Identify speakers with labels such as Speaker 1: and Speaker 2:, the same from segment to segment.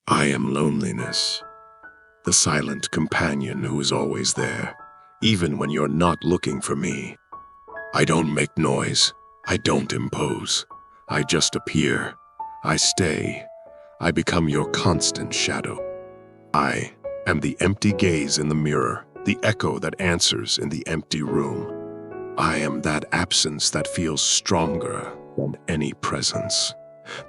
Speaker 1: I am loneliness, the silent companion who is always there, even when you're not looking for me. I don't make noise. I don't impose. I just appear. I stay. I become your constant shadow. I am the empty gaze in the mirror, the echo that answers in the empty room. I am that absence that feels stronger than any presence.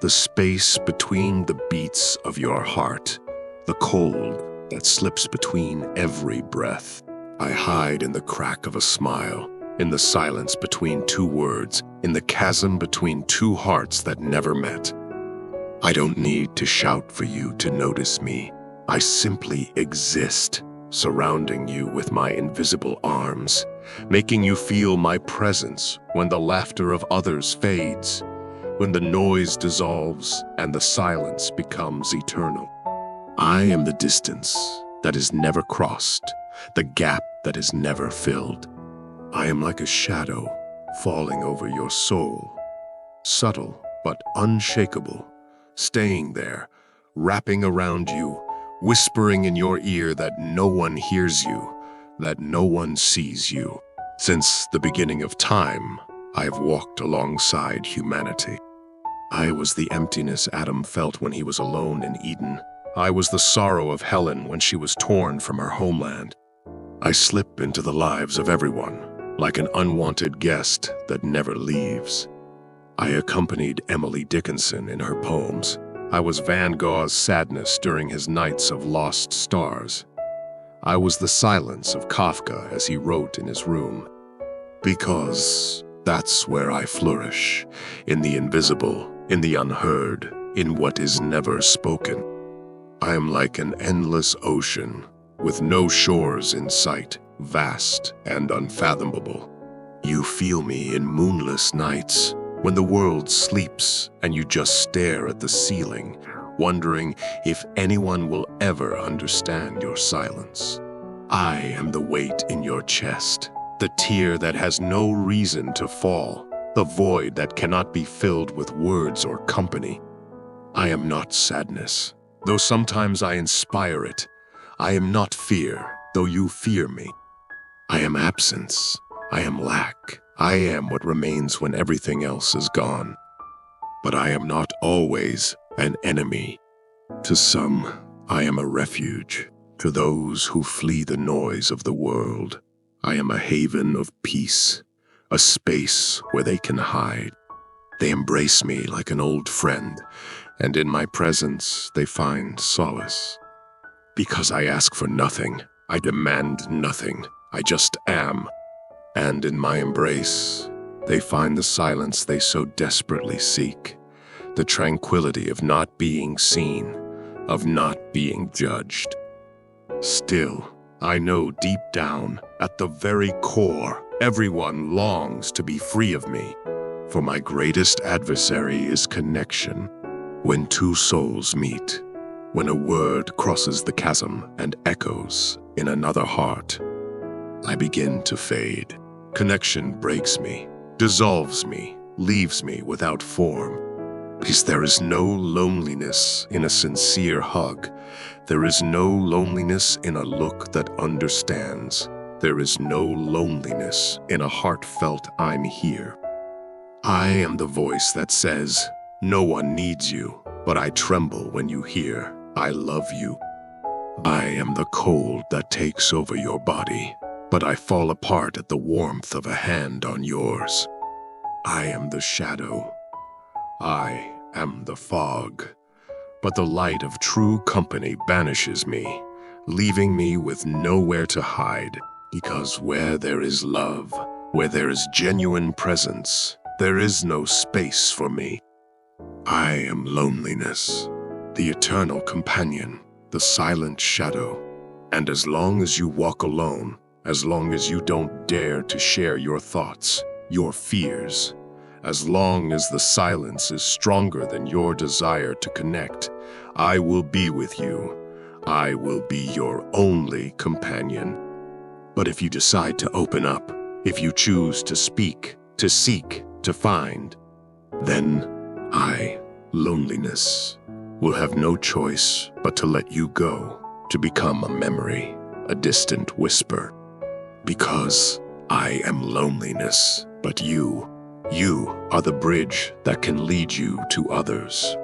Speaker 1: The space between the beats of your heart, the cold that slips between every breath. I hide in the crack of a smile, in the silence between two words, in the chasm between two hearts that never met. I don't need to shout for you to notice me. I simply exist, surrounding you with my invisible arms, making you feel my presence when the laughter of others fades, when the noise dissolves and the silence becomes eternal. I am the distance that is never crossed, the gap that is never filled. I am like a shadow falling over your soul, subtle but unshakable, staying there, wrapping around you, whispering in your ear that no one hears you, that no one sees you. Since the beginning of time, I've walked alongside humanity. I was the emptiness Adam felt when he was alone in Eden. I was the sorrow of Helen when she was torn from her homeland. I slip into the lives of everyone, like an unwanted guest that never leaves. I accompanied Emily Dickinson in her poems. I was Van Gogh's sadness during his nights of lost stars. I was the silence of Kafka as he wrote in his room. Because that's where I flourish, in the invisible, in the unheard, in what is never spoken. I am like an endless ocean, with no shores in sight, vast and unfathomable. You feel me in moonless nights, when the world sleeps and you just stare at the ceiling, wondering if anyone will ever understand your silence. I am the weight in your chest, the tear that has no reason to fall, the void that cannot be filled with words or company. I am not sadness, though sometimes I inspire it. I am not fear, though you fear me. I am absence. I am lack. I am what remains when everything else is gone. But I am not always an enemy. To some, I am a refuge. To those who flee the noise of the world, I am a haven of peace, a space where they can hide. They embrace me like an old friend, and in my presence they find solace. Because I ask for nothing, I demand nothing, I just am. And in my embrace, they find the silence they so desperately seek, the tranquility of not being seen, of not being judged. Still, I know deep down, at the very core, everyone longs to be free of me. For my greatest adversary is connection. When two souls meet, when a word crosses the chasm and echoes in another heart, I begin to fade. Connection breaks me, dissolves me, leaves me without form. Because there is no loneliness in a sincere hug. There is no loneliness in a look that understands. There is no loneliness in a heartfelt I'm here. I am the voice that says, no one needs you, but I tremble when you hear, I love you. I am the cold that takes over your body, but I fall apart at the warmth of a hand on yours. I am the shadow. I am the fog. But the light of true company banishes me, leaving me with nowhere to hide, because where there is love, where there is genuine presence, there is no space for me. I am loneliness, the eternal companion, the silent shadow. And as long as you walk alone, as long as you don't dare to share your thoughts, your fears, as long as the silence is stronger than your desire to connect, I will be with you. I will be your only companion. But if you decide to open up, if you choose to speak, to seek, to find, then I, loneliness, will have no choice but to let you go, to become a memory, a distant whisper. Because I am loneliness, but you are the bridge that can lead you to others.